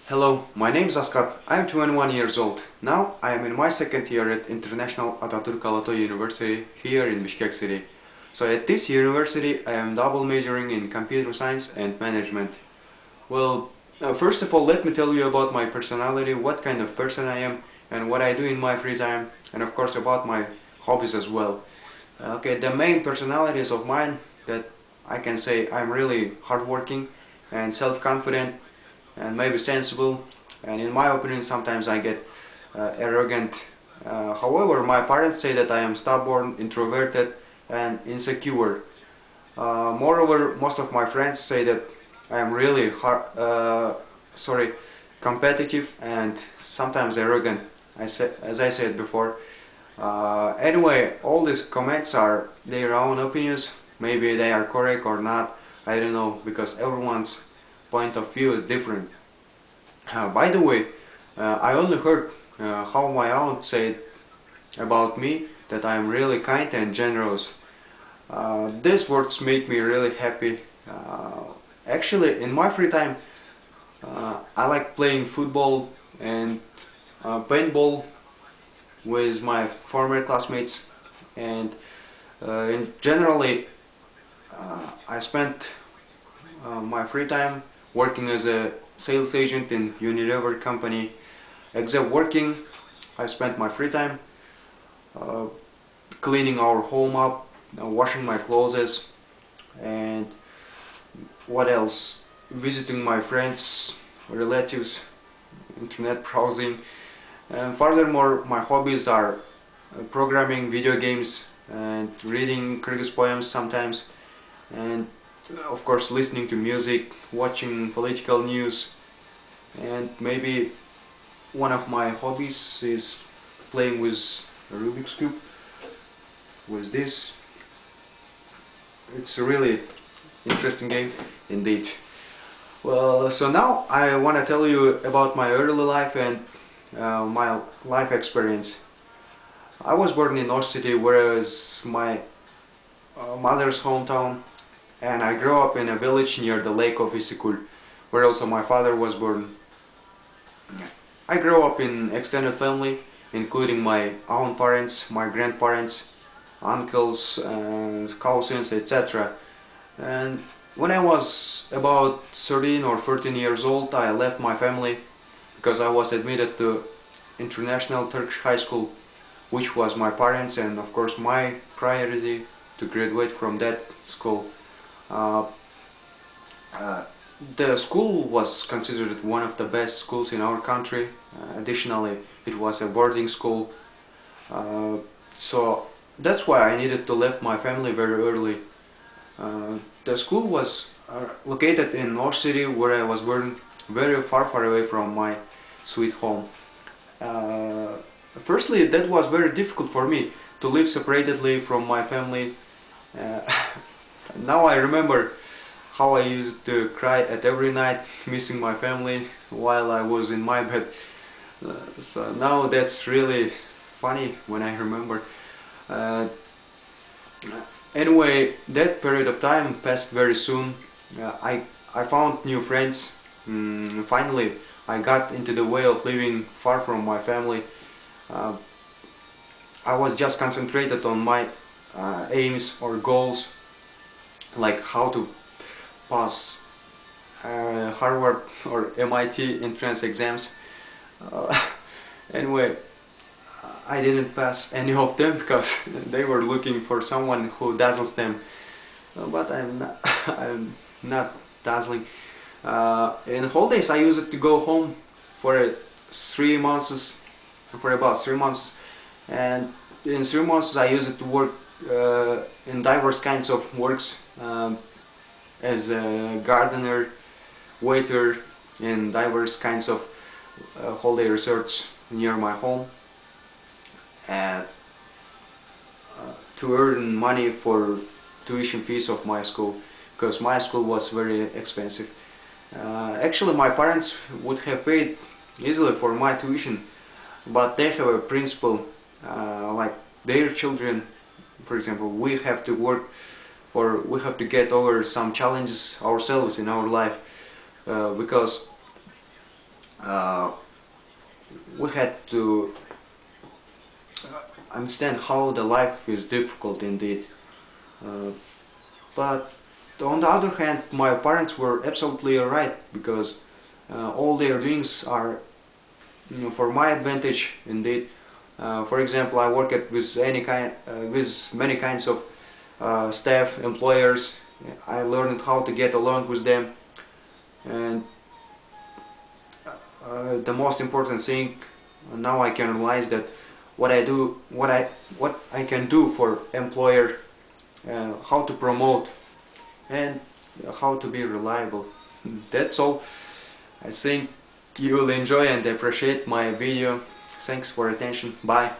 Hello, my name is Askat. I am 21 years old. Now I am in my second year at International Atatürk Alato University here in Bishkek City. So at this university I am double majoring in computer science and management. First of all, let me tell you about my personality, what kind of person I am and what I do in my free time, and of course about my hobbies as well. The main personalities of mine that I can say I'm really hardworking and self-confident and maybe sensible, and in my opinion sometimes I get arrogant. However, my parents say that I am stubborn, introverted and insecure. Moreover, most of my friends say that I am really competitive and sometimes arrogant, as I said before. Anyway, all these comments are their own opinions. Maybe they are correct or not, I don't know, because everyone's point of view is different. By the way, I only heard how my aunt said about me that I am really kind and generous. These words make me really happy. Actually, in my free time, I like playing football and paintball with my former classmates, and generally I spent my free time working as a sales agent in Unilever company. Except working, I spent my free time uh, cleaning our home up, washing my clothes, and what else? Visiting my friends, relatives, internet browsing. And furthermore, my hobbies are programming video games and reading Kyrgyz poems sometimes, and of course listening to music, watching political news, and maybe one of my hobbies is playing with a Rubik's Cube, with this. It's a really interesting game indeed. So now I want to tell you about my early life and my life experience. I was born in North City, whereas my mother's hometown, and I grew up in a village near the lake of Isikul, where also my father was born. I grew up in extended family, including my own parents, my grandparents, uncles, cousins, etc. And when I was about 13 or 14 years old, I left my family because I was admitted to International Turkish High School, which was my parents and of course my priority to graduate from that school. Uh, uh, the school was considered one of the best schools in our country. Additionally, it was a boarding school. So that's why I needed to leave my family very early. The school was located in North City, where I was born, very far away from my sweet home. Uh, Firstly, that was very difficult for me to live separately from my family. Uh, Now I remember how I used to cry at every night, missing my family while I was in my bed. So now that's really funny when I remember. Uh, anyway, that period of time passed very soon. I found new friends. Finally, I got into the way of living far from my family. Uh, I was just concentrated on my aims or goals, like how to pass Harvard or MIT entrance exams. Uh, anyway, I didn't pass any of them because they were looking for someone who dazzles them. But I'm not, I'm not dazzling. In holidays, I used to go home for 3 months, for about 3 months, and in 3 months I used to work in diverse kinds of works, as a gardener, waiter in diverse kinds of holiday resorts near my home, and to earn money for tuition fees of my school, because my school was very expensive. Actually, my parents would have paid easily for my tuition, but they have a principle, like their children, for example, we have to work, or we have to get over some challenges ourselves in our life, because uh, we had to understand how the life is difficult indeed. Uh, but on the other hand, my parents were absolutely right, because all their doings are, for my advantage indeed. For example, I worked with with many kinds of staff, employers. I learned how to get along with them, and the most important thing now I can realize that what I can do for employer, how to promote, and how to be reliable. That's all. I think you will enjoy and appreciate my video. Thanks for attention. Bye.